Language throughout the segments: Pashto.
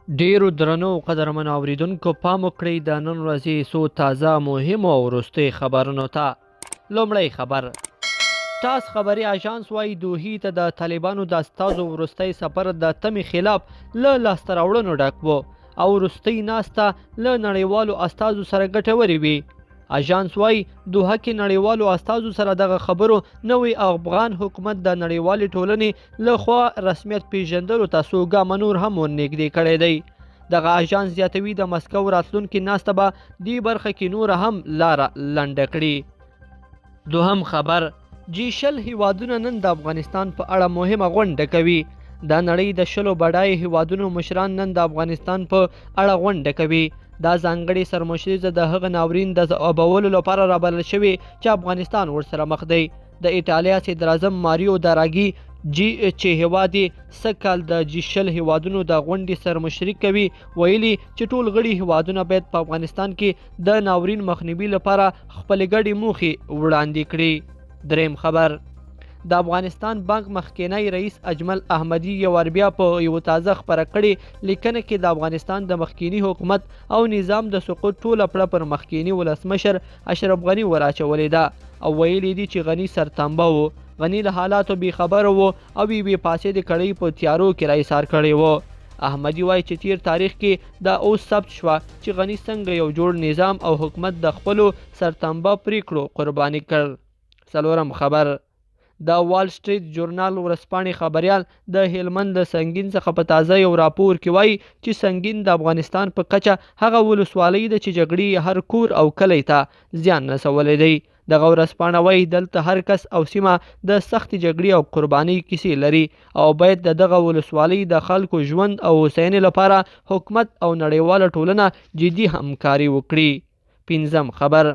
ډیرو درنو قدرمنو اوریدونکو پام وکړئ د نن ورځې څو تازه مهمو او وروستۍ خبرونو ته. لومړی خبر: ټاس خبري اژانس وایي دوحې ته د طالبانو د استازو وروستی سفر د تمې خلاف له لاسته راوړنو ډک و او وروستۍ ناسته له نړیوالو استازو سره ګټورې وي. اژانس وایي دوحه کې نړیوالو استازو سره دغه خبرو نوی افغان حکومت د نړیوالې ټولنې له خوا رسمیت پیژندلو ته څو ګامه نور هم ورنږدې کړی دی. دغه اژانس زیاتوي د مسکو راتلونکې ناسته به دې برخه کې نوره هم لاره لنډه کړي. دوهم خبر: G20 هیوادونه نن د افغانستان په اړه مهمه غونډه کوي. د نړۍ د 10 بډای هیوادونو مشران نن د افغانستان په اړه غونډه کوي. دا ځانګړې سرمشریزه د هغه ناورین د ځوابولو لپاره رابلل شوې چې افغانستان ورسره مخ دی. د ایټالیا صدراعظم ماریو دراګي چې هیواد یې سږ کال د G20 هیوادونو د غونډې سرمشري کوي ویلي چې ټول غړي هیوادونه باید په افغانستان کې د ناورین مخنیوي لپاره خپلې ګډې موخې وړاندې کړي. دریم خبر: د افغانستان بانک مخکینی رئیس اجمل احمدي یو بیا په یو تازه خپره کړې لیکنه کې د افغانستان د مخکینی حکومت او نظام د سقوط ټوله پړه پر مخکینی ولسمشر اشرف غني وراچولې ده او ویلي دي چې غني سرتنبه و. غني له حالاتو بېخبره و او بې پاسې د کړۍ په تیارو کې راایسار کړی و. احمدي وایي چې تیر تاریخ کې دا اوس ثبت شوه چې غني څنګه یو جوړ نظام او حکومت د خپلو سرتنبه پریکړو قرباني کړ. څلورم خبر: د وال سټریټ جورنال ورځپاڼې خبریال د هلمند له سنګین څخه په تازه یو راپور کې وایي چې سنګین د افغانستان په کچه هغه ولسوالۍ ده چې جګړې هر کور او کلی ته زیان رسولی دی. دغه ورځپاڼه وایي دلته هر کس او سیمه د سختې جګړې او قربانۍ کیسې لري او باید د دغه ولسوالۍ د خلکو ژوند او هوساینې لپاره حکومت او نړیواله ټولنه جدي همکاري وکړي. پنځم خبر: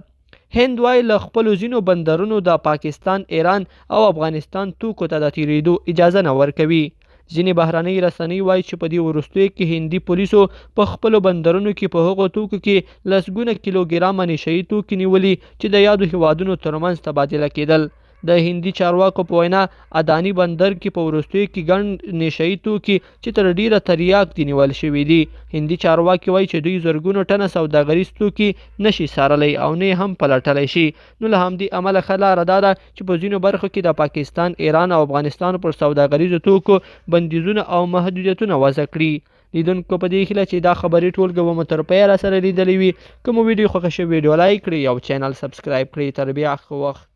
هند وایي له خپلو ځینو بندرونو د پاکستان، ایران او افغانستان توکو ته د تیریدو اجازه نه ورکوي. ځینې بهرنۍ رسنۍ وایي چې په دې وروستیو کې هندي پولیسو په خپلو بندرونو کې په هغو توکو کې لسګونه کیلوګرامه نشه یي توکي نیولي چې د یادو هیوادونو ترمنځ تبادله کېدل. د هندي چارواکو په وینا اداني بندر کې په وروستیو کې ګڼ نشه یي توکي چې تر ډیره تریاک دي نیول شوي دي. هندي چارواکي وایي چې دوی زرګونو ټنه سوداګریز توکي نشي څارلی او نه هم پلټلی شي. نو له همدې امله ښه لاره دا ده چې په ځینو برخو کې د پاکستان، ایران او افغانستان پر سوداګریزو توکو بندیزونه او محدودیتونه وضع کړي. لیدونکو په دې هیله چې دا خبرې ټولګه به مو تر پایه راسره لیدلې وي. که مو ویډیو خوښه شوې ویډیو لایک کړئ او چینل سبسکرایب کړئ. تر بیا ښه وخت.